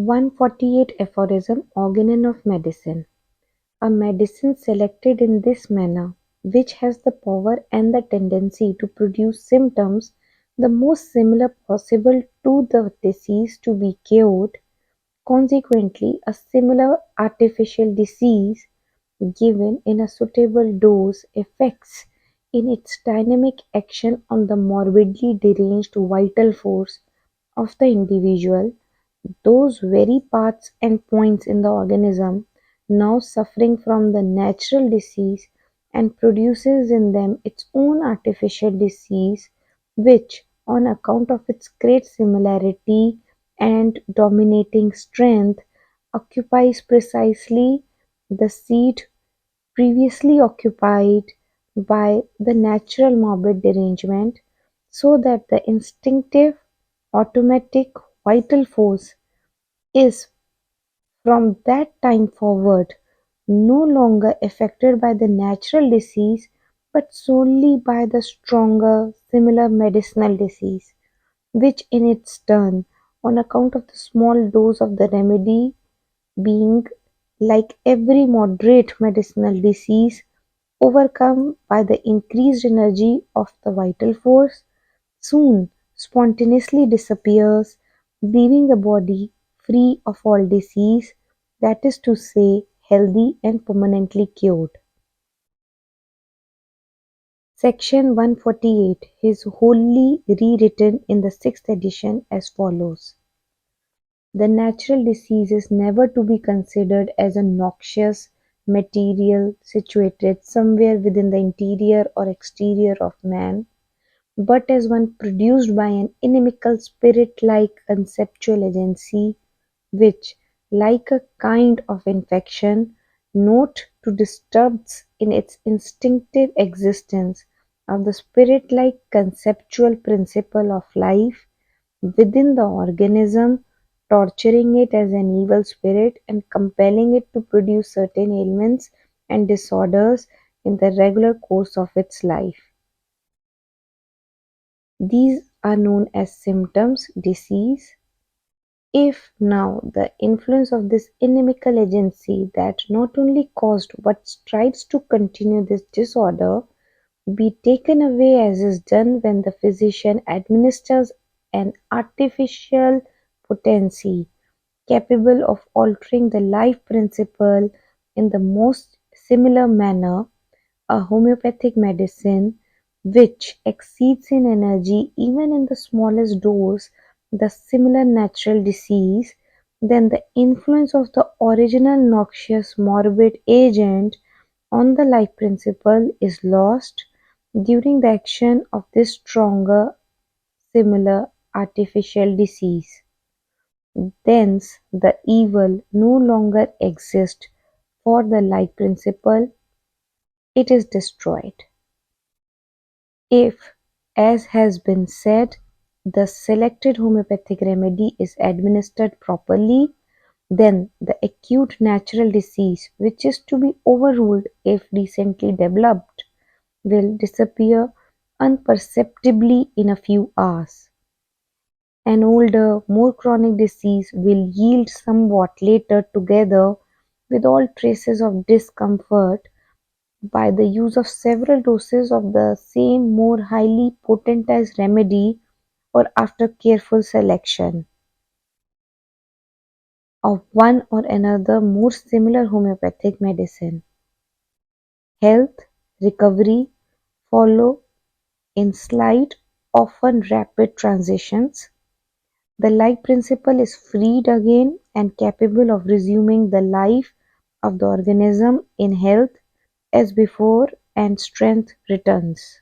148 Aphorism Organon of medicine. A medicine selected in this manner, which has the power and the tendency to produce symptoms the most similar possible to the disease to be cured, consequently a similar artificial disease, given in a suitable dose, effects in its dynamic action on the morbidly deranged vital force of the individual, those very parts and points in the organism now suffering from the natural disease, and produces in them its own artificial disease, which, on account of its great similarity and dominating strength, occupies precisely the seat previously occupied by the natural morbid derangement, so that the instinctive, automatic, vital force is from that time forward no longer affected by the natural disease, but solely by the stronger, similar medicinal disease, which in its turn, on account of the small dose of the remedy, being, like every moderate medicinal disease, overcome by the increased energy of the vital force, soon spontaneously disappears, leaving the body free of all disease, that is to say, healthy and permanently cured. Section 148 is wholly rewritten in the sixth edition as follows: the natural disease is never to be considered as a noxious material situated somewhere within the interior or exterior of man, but as one produced by an inimical spirit-like conceptual agency, which, like a kind of infection, note to disturbs in its instinctive existence of the spirit-like conceptual principle of life within the organism, torturing it as an evil spirit and compelling it to produce certain ailments and disorders in the regular course of its life. These are known as symptoms, disease. If now the influence of this inimical agency that not only caused but strives to continue this disorder be taken away, as is done when the physician administers an artificial potency capable of altering the life principle in the most similar manner, a homeopathic medicine, which exceeds in energy even in the smallest dose the similar natural disease, then the influence of the original noxious morbid agent on the life principle is lost during the action of this stronger similar artificial disease. Thence the evil no longer exists for the life principle, it is destroyed. If, as has been said, the selected homeopathic remedy is administered properly, then the acute natural disease, which is to be overruled if decently developed, will disappear imperceptibly in a few hours. An older, more chronic disease will yield somewhat later, together with all traces of discomfort, by the use of several doses of the same more highly potentized remedy, or after careful selection of one or another more similar homeopathic medicine. Health, recovery follow in slight, often rapid transitions. The life principle is freed again and capable of resuming the life of the organism in health as before, and strength returns.